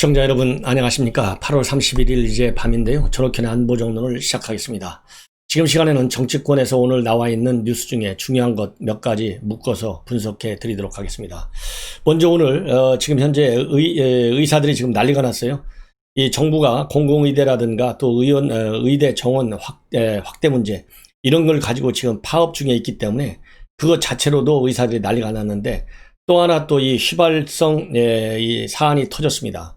시청자 여러분 안녕하십니까. 8월 31일 이제 밤인데요. 전옥현의 안보정론을 시작하겠습니다. 지금 시간에는 정치권에서 오늘 나와 있는 뉴스 중에 중요한 것 몇 가지 묶어서 분석해 드리도록 하겠습니다. 먼저 오늘 지금 현재 의사들이 지금 난리가 났어요. 이 정부가 공공의대라든가 또 의대 정원 확대 문제 이런 걸 가지고 지금 파업 중에 있기 때문에 그것 자체로도 의사들이 난리가 났는데 또 하나 또 이 휘발성 이 사안이 터졌습니다.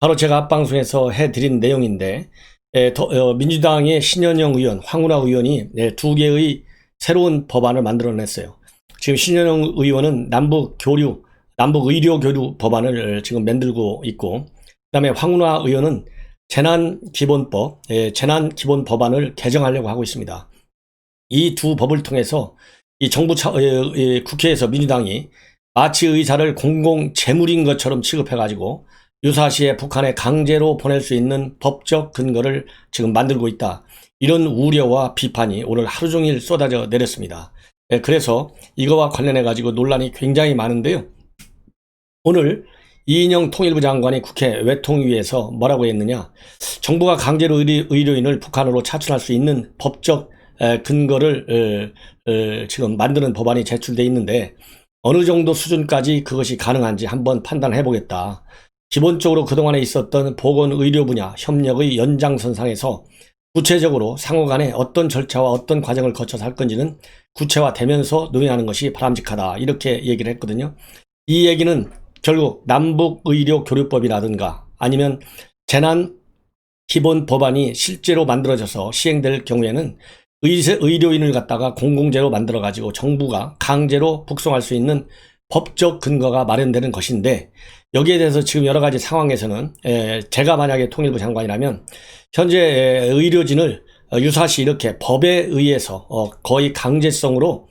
바로 제가 앞방송에서 해드린 내용인데 민주당의 신현영 의원, 황운하 의원이 두 개의 새로운 법안을 만들어냈어요. 지금 신현영 의원은 남북 의료 교류 법안을 지금 만들고 있고, 그다음에 황운하 의원은 재난 기본 법안을 개정하려고 하고 있습니다. 이 두 법을 통해서 이 국회에서 민주당이 마치 의사를 공공 재물인 것처럼 취급해가지고 유사시에 북한에 강제로 보낼 수 있는 법적 근거를 지금 만들고 있다. 이런 우려와 비판이 오늘 하루 종일 쏟아져 내렸습니다. 그래서 이거와 관련해가지고 논란이 굉장히 많은데요. 오늘 이인영 통일부 장관이 국회 외통위에서 뭐라고 했느냐. 정부가 강제로 의료인을 북한으로 차출할 수 있는 법적 근거를 지금 만드는 법안이 제출돼 있는데 어느 정도 수준까지 그것이 가능한지 한번 판단해 보겠다. 기본적으로 그동안에 있었던 보건의료 분야 협력의 연장선상에서 구체적으로 상호 간에 어떤 절차와 어떤 과정을 거쳐서 할 건지는 구체화되면서 논의하는 것이 바람직하다. 이렇게 얘기를 했거든요. 이 얘기는 결국 남북의료교류법이라든가 아니면 재난기본법안이 실제로 만들어져서 시행될 경우에는 의료인을 갖다가 공공재로 만들어가지고 정부가 강제로 북송할 수 있는 법적 근거가 마련되는 것인데 여기에 대해서 지금 여러 가지 상황에서는 제가 만약에 통일부 장관이라면 현재 의료진을 유사시 이렇게 법에 의해서 거의 강제성으로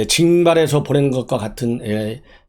징발해서 보내는 것과 같은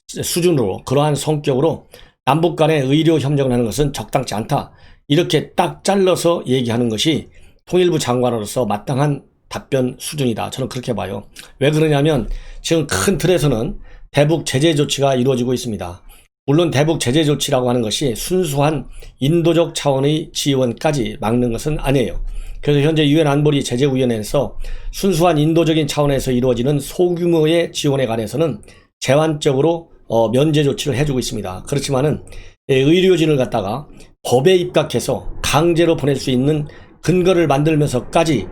수준으로 그러한 성격으로 남북 간의 의료 협력을 하는 것은 적당치 않다. 이렇게 딱 잘라서 얘기하는 것이 통일부 장관으로서 마땅한 답변 수준이다. 저는 그렇게 봐요. 왜 그러냐면 지금 큰 틀에서는 대북 제재 조치가 이루어지고 있습니다. 물론 대북 제재 조치라고 하는 것이 순수한 인도적 차원의 지원까지 막는 것은 아니에요. 그래서 현재 유엔 안보리 제재위원회에서 순수한 인도적인 차원에서 이루어지는 소규모의 지원에 관해서는 제한적으로 면제 조치를 해주고 있습니다. 그렇지만은 의료진을 갖다가 법에 입각해서 강제로 보낼 수 있는 근거를 만들면서까지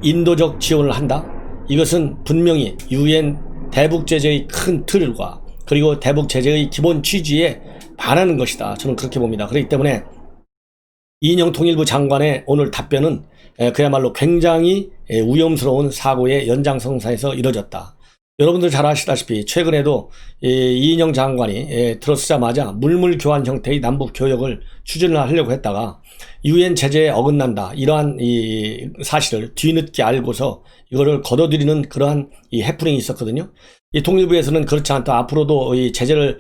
인도적 지원을 한다? 이것은 분명히 유엔 대북 제재의 큰 틀과 그리고 대북 제재의 기본 취지에 반하는 것이다. 저는 그렇게 봅니다. 그렇기 때문에 이인영 통일부 장관의 오늘 답변은 그야말로 굉장히 위험스러운 사고의 연장선상에서 이뤄졌다. 여러분들 잘 아시다시피 최근에도 이인영 장관이 들어서자마자 물물 교환 형태의 남북 교역을 추진을 하려고 했다가 유엔 제재에 어긋난다. 이러한 이 사실을 뒤늦게 알고서 이거를 거둬들이는 그러한 이 해프닝이 있었거든요. 이 통일부에서는 그렇지 않다. 앞으로도 이 제재를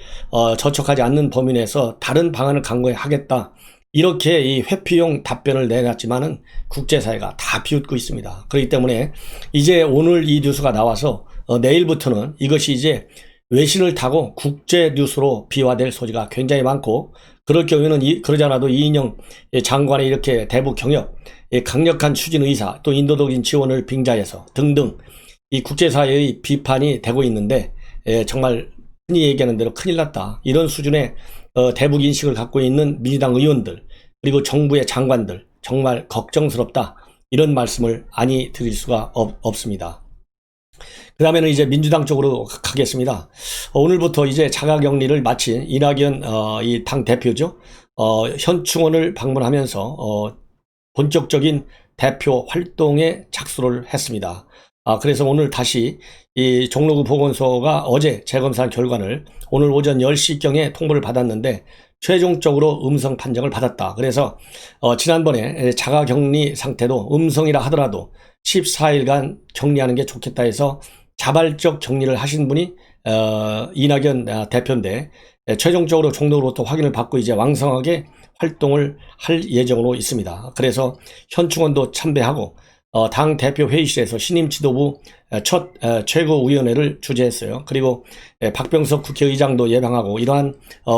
저촉하지 않는 범위 내에서 다른 방안을 강구하겠다. 이렇게 이 회피용 답변을 내놨지만은 국제사회가 다 비웃고 있습니다. 그렇기 때문에 이제 오늘 이 뉴스가 나와서 내일부터는 이것이 이제 외신을 타고 국제 뉴스로 비화될 소지가 굉장히 많고 그럴 경우에는 그러지 않아도 이인영 장관의 이렇게 대북 경협, 강력한 추진 의사, 또 인도적인 지원을 빙자해서 등등 이 국제사회의 비판이 되고 있는데 정말 흔히 얘기하는 대로 큰일 났다. 이런 수준의 대북 인식을 갖고 있는 민주당 의원들 그리고 정부의 장관들 정말 걱정스럽다. 이런 말씀을 아니 드릴 수가 없습니다. 그 다음에는 이제 민주당 쪽으로 가겠습니다. 오늘부터 이제 자가격리를 마친 이낙연 이 당 대표죠. 현충원을 방문하면서 본격적인 대표 활동에 착수를 했습니다. 그래서 오늘 다시 이 종로구 보건소가 어제 재검사한 결과를 오늘 오전 10시경에 통보를 받았는데 최종적으로 음성 판정을 받았다. 그래서 지난번에 자가격리 상태도 음성이라 하더라도 14일간 격리하는 게 좋겠다 해서 자발적 격리를 하신 분이 이낙연 대표인데 최종적으로 종로로부터 확인을 받고 이제 왕성하게 활동을 할 예정으로 있습니다. 그래서 현충원도 참배하고 당 대표 회의실에서 신임 지도부 첫 최고위원회를 주재했어요. 그리고 박병석 국회의장도 예방하고 이러한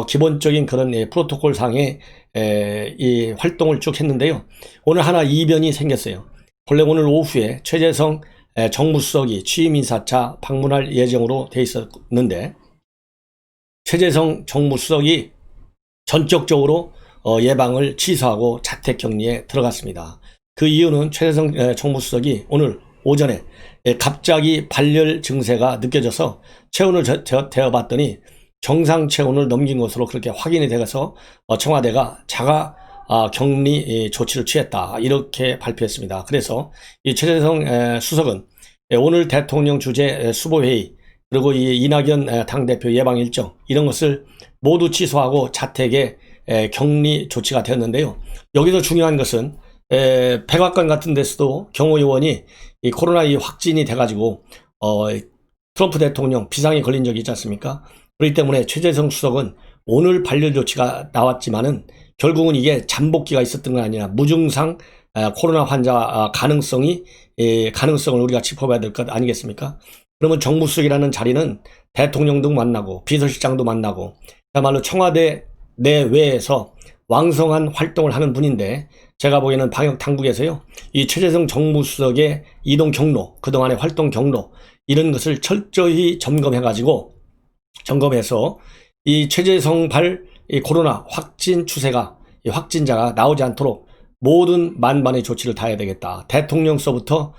기본적인 그런 프로토콜 상의 이 활동을 쭉 했는데요. 오늘 하나 이변이 생겼어요. 본래 오늘 오후에 최재성 정무수석이 취임 인사차 방문할 예정으로 돼 있었는데 최재성 정무수석이 전격적으로 예방을 취소하고 자택격리에 들어갔습니다. 그 이유는 최재성 정무수석이 오늘 오전에 갑자기 발열 증세가 느껴져서 체온을 재어봤더니 정상 체온을 넘긴 것으로 그렇게 확인이 되어서 청와대가 자가 격리 조치를 취했다 이렇게 발표했습니다. 그래서 이 최재성 수석은 오늘 대통령 주재 수보회의 그리고 이 이낙연 당대표 예방 일정 이런 것을 모두 취소하고 자택에 격리 조치가 되었는데요. 여기서 중요한 것은 백악관 같은 데서도 경호요원이 이 코로나 확진이 돼가지고 트럼프 대통령 비상이 걸린 적이 있지 않습니까? 그렇기 때문에 최재성 수석은 오늘 발열 조치가 나왔지만은 결국은 이게 잠복기가 있었던 건 아니라 무증상 코로나 환자 가능성을 우리가 짚어봐야 될 것 아니겠습니까? 그러면 정무수석이라는 자리는 대통령도 만나고 비서실장도 만나고 그야말로 청와대 내외에서 왕성한 활동을 하는 분인데 제가 보기에는 방역 당국에서요 이 최재성 정무수석의 이동 경로 그동안의 활동 경로 이런 것을 철저히 점검해서 이 최재성 이 코로나 확진 추세가 이 확진자가 나오지 않도록 모든 만반의 조치를 다해야 되겠다. 대통령서부터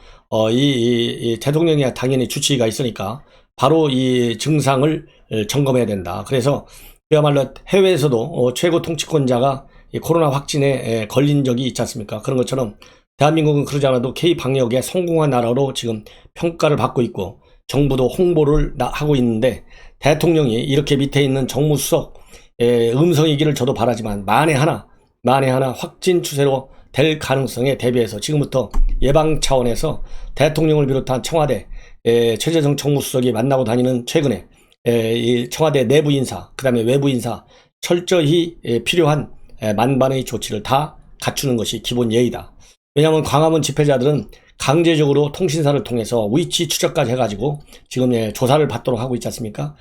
이 대통령이 당연히 주치의가 있으니까 바로 이 증상을 점검해야 된다. 그래서 그야말로 해외에서도 최고 통치권자가 이 코로나 확진에 걸린 적이 있지 않습니까? 그런 것처럼 대한민국은 그러지 않아도 K-방역에 성공한 나라로 지금 평가를 받고 있고 정부도 홍보를 하고 있는데 대통령이 이렇게 밑에 있는 정무수석 음성이기를 저도 바라지만 만에 하나 확진 추세로 될 가능성에 대비해서 지금부터 예방 차원에서 대통령을 비롯한 청와대 최재성 정무수석이 만나고 다니는 최근에 이 청와대 내부 인사 그 다음에 외부 인사 철저히 필요한 만반의 조치를 다 갖추는 것이 기본 예의다. 왜냐하면 광화문 집회자들은 강제적으로 통신사를 통해서 위치 추적까지 해가지고 지금 조사를 받도록 하고 있지 않습니까?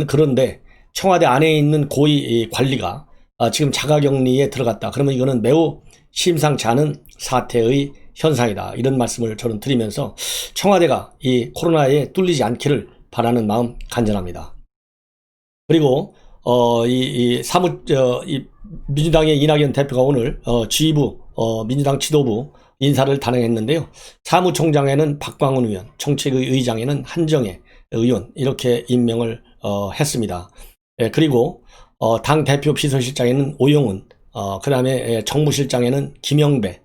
그런데 청와대 안에 있는 고위 관리가 지금 자가격리에 들어갔다. 그러면 이거는 매우 심상치 않은 사태의 현상이다. 이런 말씀을 저는 드리면서 청와대가 이 코로나에 뚫리지 않기를 바라는 마음 간절합니다. 그리고 민주당의 이낙연 대표가 오늘 지휘부 민주당 지도부 인사를 단행했는데요. 사무총장에는 박광훈 의원, 정책의 의장에는 한정혜 의원 이렇게 임명을 했습니다. 그리고 당 대표 비서실장에는 오영훈, 그 다음에 정무실장에는 김영배,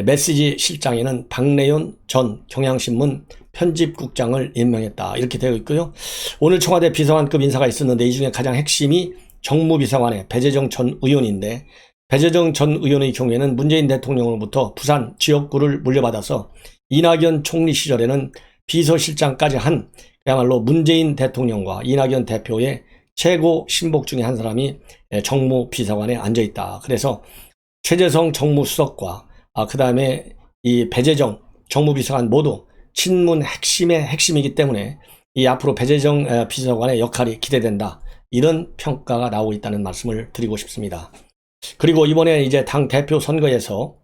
메시지 실장에는 박래윤 전 경향신문 편집국장을 임명했다. 이렇게 되어 있고요. 오늘 청와대 비서관급 인사가 있었는데 이 중에 가장 핵심이 정무비서관의 배재정 전 의원인데 배재정 전 의원의 경우에는 문재인 대통령으로부터 부산 지역구를 물려받아서 이낙연 총리 시절에는 비서실장까지 한 그야말로 문재인 대통령과 이낙연 대표의 최고 신복 중에 한 사람이 정무비서관에 앉아있다. 그래서 최재성 정무수석과 그 다음에 이 배재정 정무비서관 모두 친문 핵심의 핵심이기 때문에 이 앞으로 배재정 비서관의 역할이 기대된다. 이런 평가가 나오고 있다는 말씀을 드리고 싶습니다. 그리고 이번에 이제 당 대표 선거에서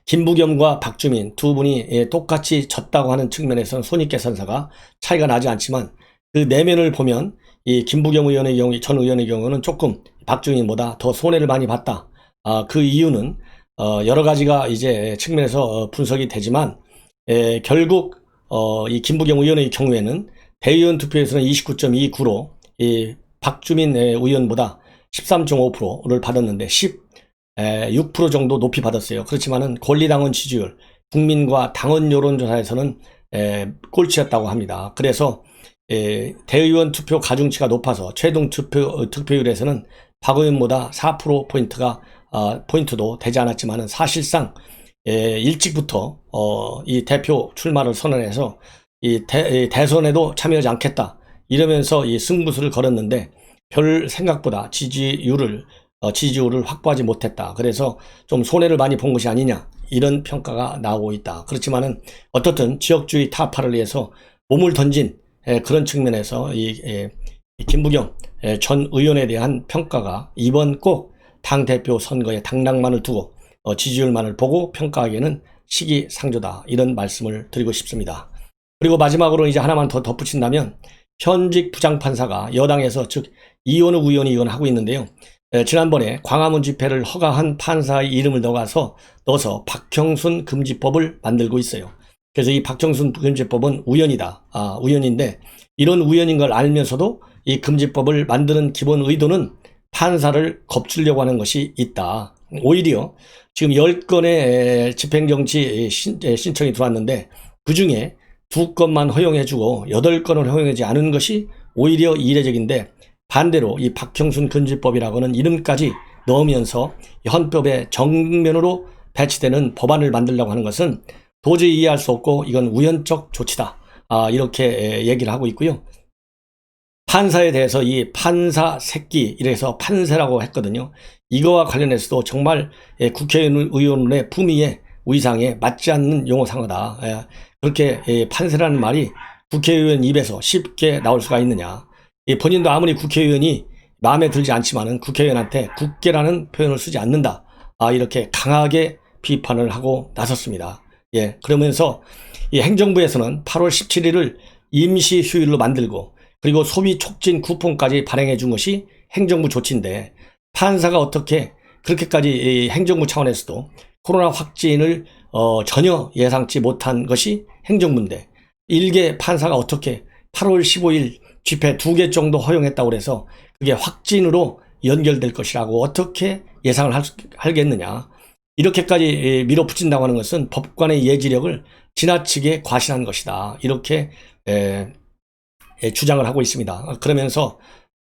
김부겸과 박주민 두 분이 똑같이 졌다고 하는 측면에서는 손익계산서가 차이가 나지 않지만 그 내면을 보면 이 김부겸 의원의 경우, 전 의원의 경우는 조금 박주민보다 더 손해를 많이 봤다. 그 이유는 여러 가지가 이제 측면에서 분석이 되지만 결국 이 김부겸 의원의 경우에는 대의원 투표에서는 29.29로 이 박주민 의원보다 13.5%를 받았는데 16% 정도 높이 받았어요. 그렇지만은 권리당원 지지율, 국민과 당원 여론조사에서는 꼴찌였다고 합니다. 그래서 대의원 투표 가중치가 높아서 최종 득표율에서는 박 의원보다 4%포인트가 포인트도 되지 않았지만은 사실상 일찍부터 이 대표 출마를 선언해서 이 대선에도 참여하지 않겠다 이러면서 이 승부수를 걸었는데 별 생각보다 지지율을 확보하지 못했다. 그래서 좀 손해를 많이 본 것이 아니냐 이런 평가가 나오고 있다. 그렇지만은 어떻든 지역주의 타파를 위해서 몸을 던진 그런 측면에서 이 김부겸 전 의원에 대한 평가가 이번 꼭 당대표 선거의 당락만을 두고 지지율만을 보고 평가하기에는 시기상조다. 이런 말씀을 드리고 싶습니다. 그리고 마지막으로 이제 하나만 더 덧붙인다면 현직 부장판사가 여당에서 즉 이원욱 의원이 이건 하고 있는데요. 지난번에 광화문 집회를 허가한 판사의 이름을 넣어서 박형순 금지법을 만들고 있어요. 그래서 이 박형순 금지법은 우연이다. 우연인데 이런 우연인 걸 알면서도 이 금지법을 만드는 기본 의도는 판사를 겁주려고 하는 것이 있다. 오히려 지금 10건의 집행정지 신청이 들어왔는데 그중에 2건만 허용해주고 8건을 허용하지 않은 것이 오히려 이례적인데 반대로 이 박형순 금지법이라고는 이름까지 넣으면서 헌법의 정면으로 배치되는 법안을 만들려고 하는 것은 도저히 이해할 수 없고 이건 우연적 조치다. 이렇게 얘기를 하고 있고요. 판사에 대해서 이 판사 새끼 이래서 판세라고 했거든요. 이거와 관련해서도 정말 국회의원의 품위에 위상에 맞지 않는 용어상어다. 그렇게 판세라는 말이 국회의원 입에서 쉽게 나올 수가 있느냐. 본인도 아무리 국회의원이 마음에 들지 않지만은 국회의원한테 국계라는 표현을 쓰지 않는다. 이렇게 강하게 비판을 하고 나섰습니다. 그러면서 이 행정부에서는 8월 17일을 임시 휴일로 만들고 그리고 소비 촉진 쿠폰까지 발행해 준 것이 행정부 조치인데 판사가 어떻게 그렇게까지 행정부 차원에서도 코로나 확진을 전혀 예상치 못한 것이 행정부인데 일개 판사가 어떻게 8월 15일 집회 2개 정도 허용했다고 해서 그게 확진으로 연결될 것이라고 어떻게 예상을 하겠느냐. 이렇게까지 밀어붙인다고 하는 것은 법관의 예지력을 지나치게 과신한 것이다. 이렇게 주장을 하고 있습니다. 그러면서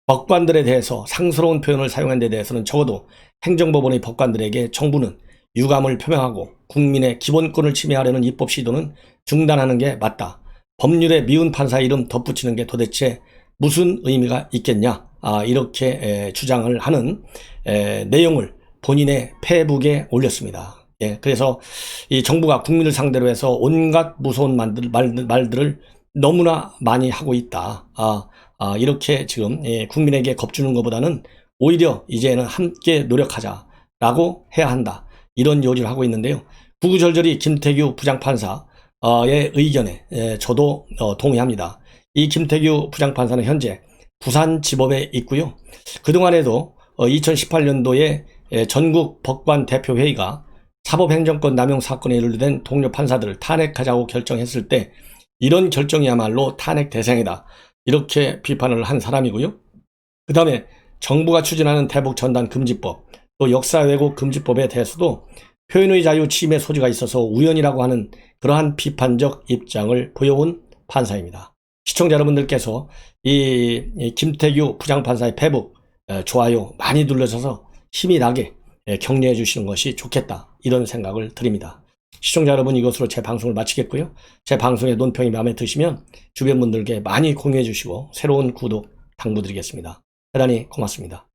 법관들에 대해서 상스러운 표현을 사용한 데 대해서는 적어도 행정법원의 법관들에게 정부는 유감을 표명하고 국민의 기본권을 침해하려는 입법 시도는 중단하는 게 맞다. 법률에 미운 판사 이름 덧붙이는 게 도대체 무슨 의미가 있겠냐. 이렇게 주장을 하는 내용을 본인의 페이북에 올렸습니다. 그래서 이 정부가 국민을 상대로 해서 온갖 무서운 말들을 너무나 많이 하고 있다. 이렇게 지금 국민에게 겁주는 것보다는 오히려 이제는 함께 노력하자라고 해야 한다. 이런 요지를 하고 있는데요. 구구절절히 김태규 부장판사의 의견에 저도 동의합니다. 이 김태규 부장판사는 현재 부산지법에 있고요. 그동안에도 2018년도에 전국 법관 대표회의가 사법행정권 남용 사건에 연루된 동료 판사들을 탄핵하자고 결정했을 때 이런 결정이야말로 탄핵 대상이다. 이렇게 비판을 한 사람이고요. 그 다음에 정부가 추진하는 대북 전단 금지법, 또 역사 왜곡 금지법에 대해서도 표현의 자유 침해 소지가 있어서 우연이라고 하는 그러한 비판적 입장을 보여온 판사입니다. 시청자 여러분들께서 이 김태규 부장판사의 페이북 좋아요 많이 눌러줘서 힘이 나게 격려해 주시는 것이 좋겠다. 이런 생각을 드립니다. 시청자 여러분, 이것으로 제 방송을 마치겠고요. 제 방송의 논평이 마음에 드시면 주변 분들께 많이 공유해 주시고 새로운 구독 당부드리겠습니다. 대단히 고맙습니다.